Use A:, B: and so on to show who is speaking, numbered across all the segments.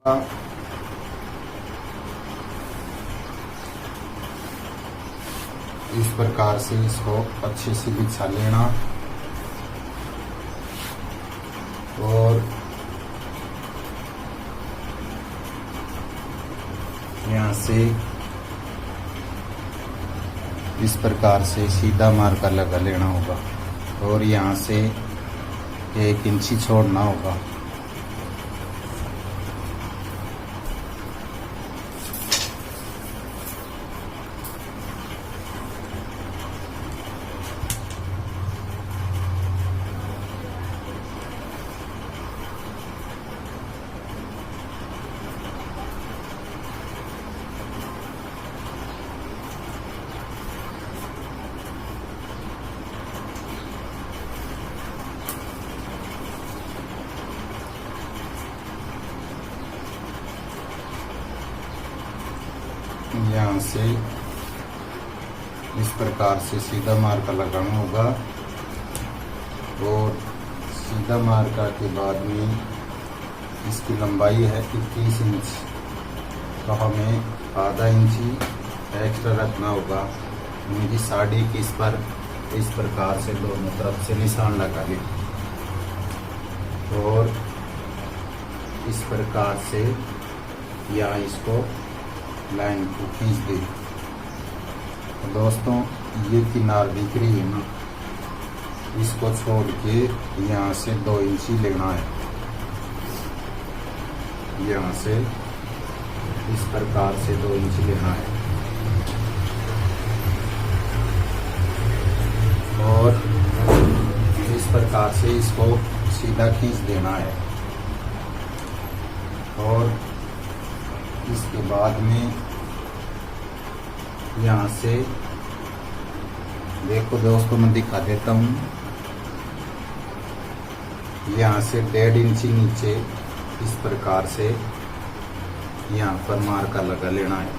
A: इस प्रकार से इसको अच्छे से बिछा लेना और यहाँ से इस प्रकार से सीधा मार्का लगा लेना होगा और यहाँ से 1 इंची छोड़ना होगा। यहाँ से इस प्रकार से सीधा मार्का लगाना होगा और सीधा मार्का के बाद में इसकी लंबाई है 21 इंच, तो हमें आधा इंची एक्स्ट्रा रखना होगा। मुझे 21.5 पर इस प्रकार से दोनों तरफ से निशान लगा लें और इस प्रकार से या इसको लाइन को खींच दे। तो दोस्तों ये किनार दिख रही है ना, इसको छोड़ के यहाँ से 2 इंची लेना है। यहाँ से इस प्रकार से 2 इंची लेना है और इस प्रकार से इसको सीधा खींच देना है और इसके बाद में यहाँ से देखो दोस्तों, मैं दिखा देता हूँ। यहाँ से 1.5 इंची नीचे इस प्रकार से यहाँ पर मार्का लगा लेना है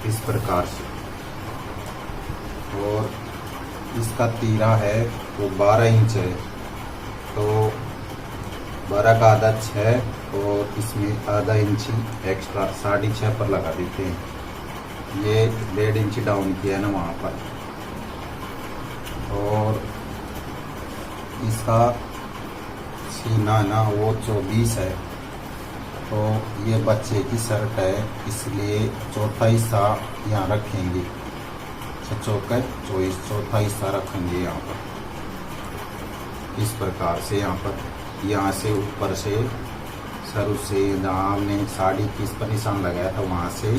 A: इस प्रकार से। और इसका तीरा है वो 12 इंच है, तो 12 का आधा 6 और इसमें आधा इंची एक्स्ट्रा 6.5 पर लगा देते हैं। ये 1.5 इंची डाउन किया है ना वहाँ पर। और इसका सीना ना वो 24 है, तो ये बच्चे की शर्ट है इसलिए चौथा हिस्सा यहाँ रखेंगे। चौका 24, चौथा हिस्सा रखेंगे यहाँ पर इस प्रकार से। यहाँ से ऊपर से सर से जहाँ हमने 21.5 पर निशान लगाया था वहाँ से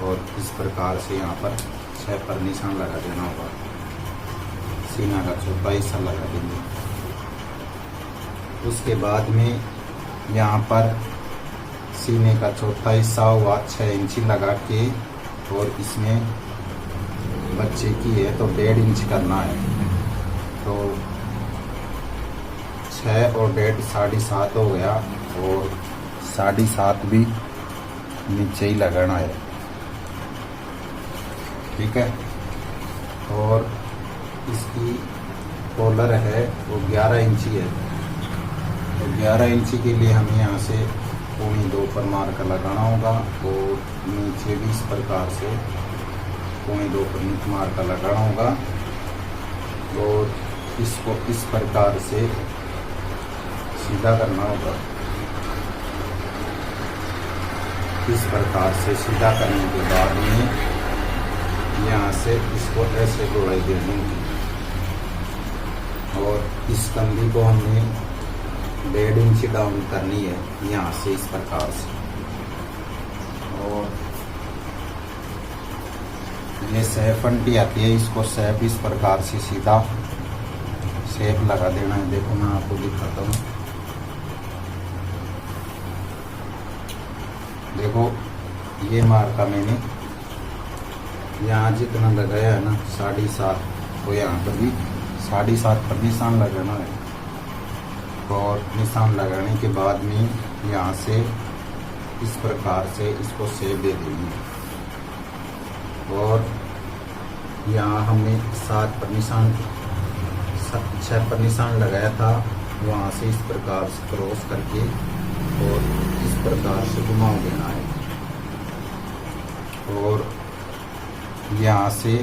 A: और इस प्रकार से यहाँ पर 6 पर निशान लगा देना होगा। सीना का चौथा हिस्सा लगा देंगे। उसके बाद में यहाँ पर सीने का चौथा हिस्सा हुआ 6 इंची लगा के और इसमें बच्चे की है तो 1.5 इंच करना है, तो 6 और 1.5 7.5 हो गया और 7.5 भी नीचे ही लगाना है। ठीक है। और इसकी कॉलर है वो 11 इंची है, तो 11 इंची के लिए हमें यहाँ से 2.25 पर मार्का लगाना होगा और नीचे भी इस प्रकार से 2.25 पर मार्का लगाना होगा और इसको इस प्रकार से सीधा करना होगा। इस प्रकार से सीधा करने के बाद में यहाँ से इसको ऐसे गोलाई दे देंगे और इस कंधी को हमने 1.5 इंच डाउन करनी है यहाँ से इस प्रकार से। और ये सेफ अंटी आती है, इसको सेफ इस प्रकार से सीधा सेफ लगा देना है। देखो मैं आपको दिखाता हूँ। देखो ये मार्का मैंने यहाँ जितना लगाया है ना 7.5, तो यहाँ पर भी 7.5 पर निशान लगाना है और निशान लगाने के बाद में यहाँ से इस प्रकार से इसको सेव दे देंगे और यहाँ हमने 7 पर निशान 6 पर निशान लगाया था, वहाँ से इस प्रकार से क्रॉस करके और इस प्रकार से घुमाव देना है। और यहाँ से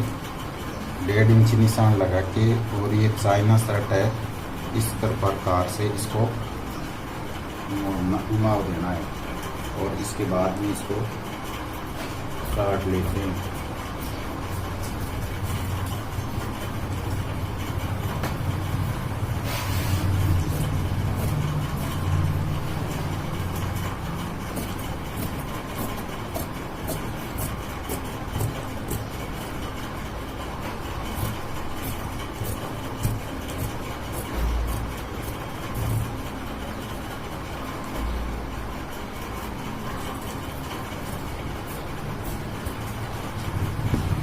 A: 1.5 इंच निशान लगा के, और ये चाइना शर्ट है, इस प्रकार से इसको घुमाव देना है। और इसके बाद में इसको काट लेते हैं।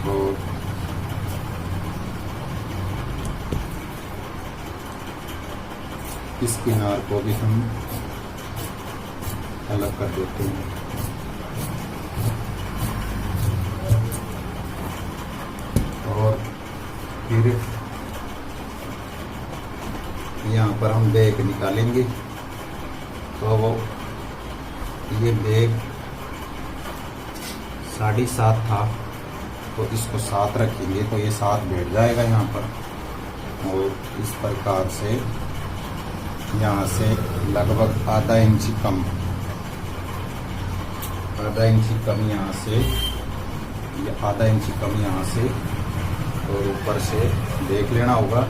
A: और इस किनार को भी हम अलग कर देते हैं। और फिर यहाँ पर हम बैग निकालेंगे। तो वो ये बैग 7.5 था, तो इसको 7 रखेंगे तो ये 7 बैठ जाएगा यहाँ पर। और इस प्रकार से यहाँ से लगभग आधा इंच कम यहाँ से, ये आधा इंच कम यहाँ से, और ऊपर से देख लेना होगा।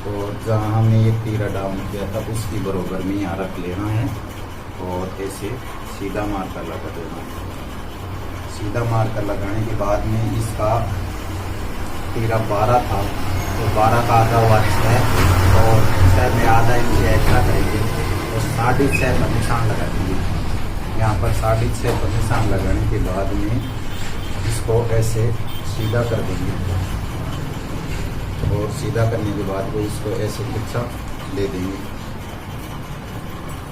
A: और जहाँ हमने ये तीरा डाउन किया था उसकी बराबर में यहाँ रख लेना है, और ऐसे सीधा मार्कर लगा देना है। सीधा मार्कर लगाने के बाद में इसका तीरा 12 था, तो 12 का आधा हुआ 6, और 6 में आधा इंच एक्स्ट्रा करेंगे तो 6.5 पर निशान लगा देंगे। यहाँ पर 6.5 पर निशान लगाने के बाद में इसको ऐसे सीधा कर देंगे। और सीधा करने के बाद वो इसको ऐसे तिरछा दे देंगे।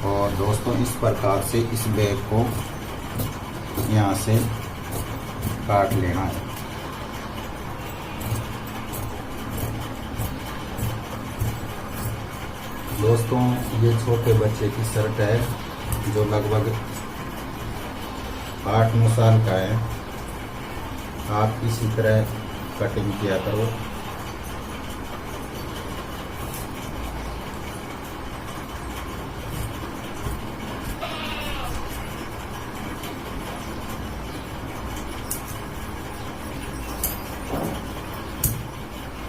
A: और दोस्तों इस प्रकार से इस बैग को यहाँ से काट लेना है। दोस्तों ये छोटे बच्चे की शर्ट है जो लगभग 8-9 साल का है। आप इसी तरह कटिंग किया करो।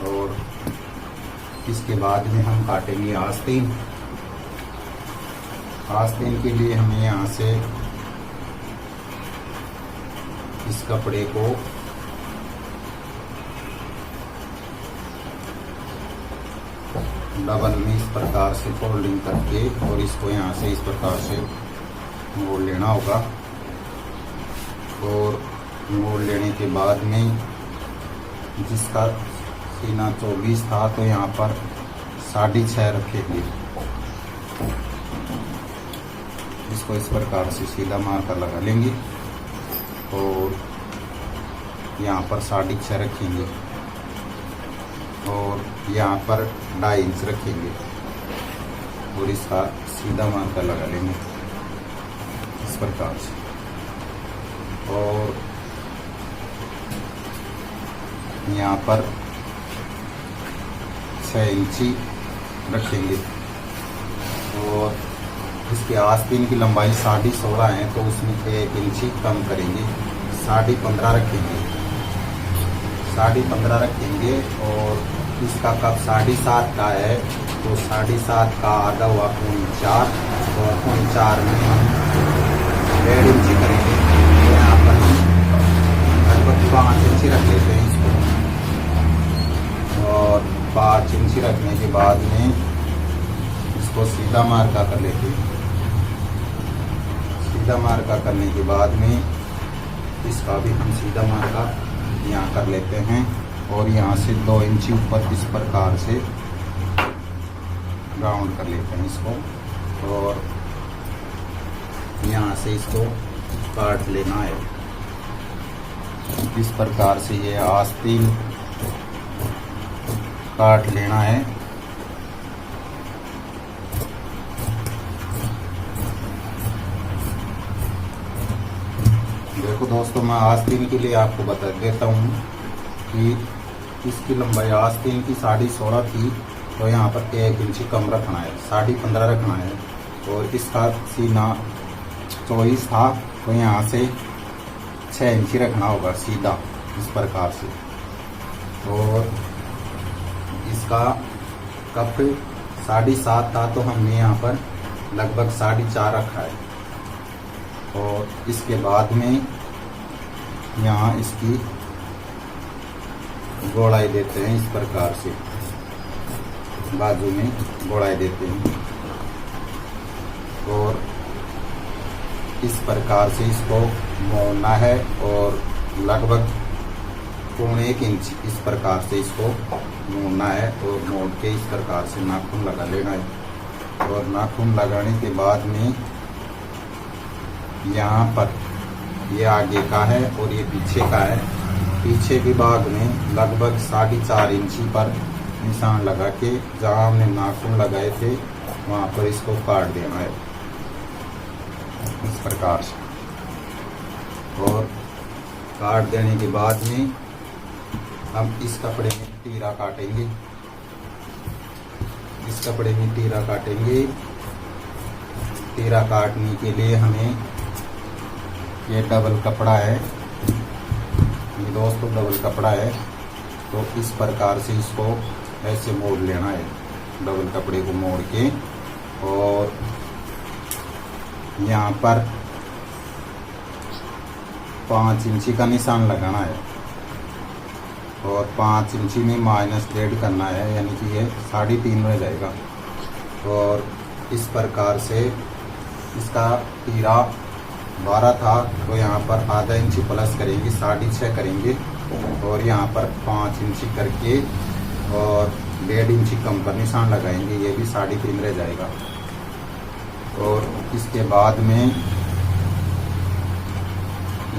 A: और इसके बाद में हम काटेंगे आस्तीन। आस्तीन के लिए हमें यहाँ से इस कपड़े को डबल में इस प्रकार से फोल्डिंग करके, और इसको यहाँ से इस प्रकार से मोड़ लेना होगा। और मोड़ लेने के बाद में जिसका सीना 24 था, तो यहाँ पर 6.5 रखेंगे। इसको इस प्रकार से सीधा मार्कर लगा लेंगे, और यहाँ पर 6.5 रखेंगे, और यहाँ पर 2.5 इंच रखेंगे, और इसका सीधा मार्कर लगा लेंगे इस प्रकार से। और यहाँ पर 6 इंची रखेंगे। और इसके आस्तीन की लंबाई 16.5 है, तो उसमें 1 इंची कम करेंगे, 15.5 रखेंगे। 15.5 रखेंगे। और इसका कप 7.5 का है, तो 7.5 का आधा हुआ 4, और 4 में हम 1.5 इंची करेंगे। तो यहाँ पर लगभग 5 इंची रख लेते हैं इसको। और 5 इंची रखने के बाद में इसको सीधा मार्का कर लेते हैं। सीधा मार्का करने के बाद में इसका भी हम सीधा मार्का यहाँ कर लेते हैं, और यहाँ से 2 इंची ऊपर इस प्रकार से राउंड कर लेते हैं इसको। और यहाँ से इसको काट लेना है इस प्रकार से। ये आस्तीन काट लेना है। देखो दोस्तों, मैं आस्तीन के लिए आपको बता देता हूँ कि इसकी लंबाई आस्तीन की 16.5 थी, तो यहाँ पर 1 इंच कम रखना है, 15.5 रखना है। और इसका सीना 24 था, तो यहाँ से 6 इंच रखना होगा सीधा इस प्रकार से। और इसका कप 7.5 था, तो हमने यहाँ पर लगभग 4.5 रखा है। और इसके बाद में यहाँ इसकी गोड़ाई देते हैं इस प्रकार से, बाजू में गोड़ाई देते हैं और इस प्रकार से इसको मोड़ना है। और लगभग 1.25 इंच इस प्रकार से इसको मोड़ना है। और मोड़ के इस प्रकार से नाखून लगा लेना है। और नाखून लगाने के बाद में यहाँ पर ये आगे का है और ये पीछे का है। पीछे के भाग में लगभग 4.5 इंची पर निशान लगा के जहाँ हमने नाखून लगाए थे वहाँ पर इसको काट देना है इस प्रकार से। और काट देने के बाद में हम इस कपड़े में तीरा काटेंगे, इस कपड़े में तीरा काटेंगे। तीरा काटने के लिए हमें ये डबल कपड़ा है, ये दोस्तों डबल कपड़ा है, तो इस प्रकार से इसको ऐसे मोड़ लेना है, डबल कपड़े को मोड़ के। और यहाँ पर 5 इंची का निशान लगाना है और 5 इंची में -1.5 करना है, यानी कि ये 3.5 रह जाएगा। और इस प्रकार से इसका तीरा 12 था, तो यहाँ पर आधा इंची प्लस करेंगे, 6.5 करेंगे। और यहाँ पर 5 इंची करके और 1.5 इंची कम पर निशान लगाएंगे, ये भी 3.5 रह जाएगा। और इसके बाद में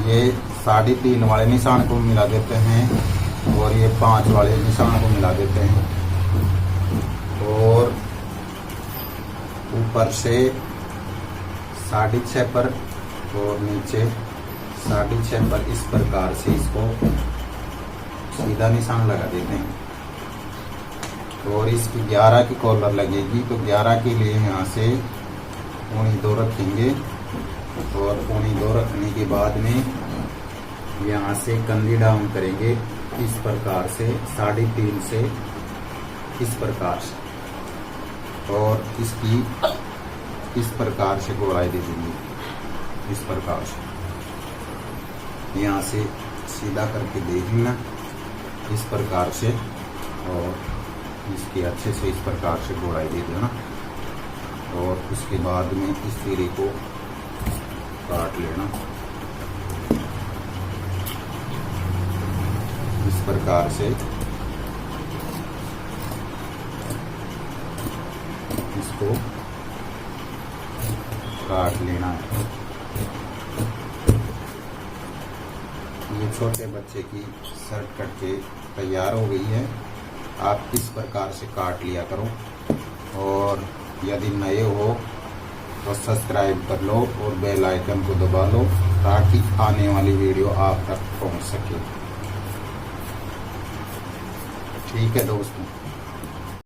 A: ये 3.5 वाले निशान को मिला देते हैं और ये 5 वाले निशान को मिला देते हैं। और ऊपर से 6.5 पर और नीचे 6.5 पर इस प्रकार से इसको सीधा निशान लगा देते हैं। और इसकी 11 की कॉलर लगेगी, तो 11 के लिए यहाँ से 2.25 रखेंगे। और 2.25 रखने के बाद में यहाँ से कंधी डाउन करेंगे इस प्रकार से, 3.5 से इस प्रकार से। और इसकी इस प्रकार से गोलाई दे देंगे इस प्रकार से, यहाँ से सीधा करके देखना इस प्रकार से। और इसके अच्छे से इस प्रकार से गोलाई दे देना। और उसके बाद में इस तीरे को काट लेना इस प्रकार से। इसको काट लेना है। ये छोटे बच्चे की शर्ट कट के तैयार हो गई है। आप इस प्रकार से काट लिया करो। और यदि नए हो तो सब्सक्राइब कर लो और बेल आइकन को दबा लो ताकि आने वाली वीडियो आप तक पहुंच सके। ठीक है दोस्तों।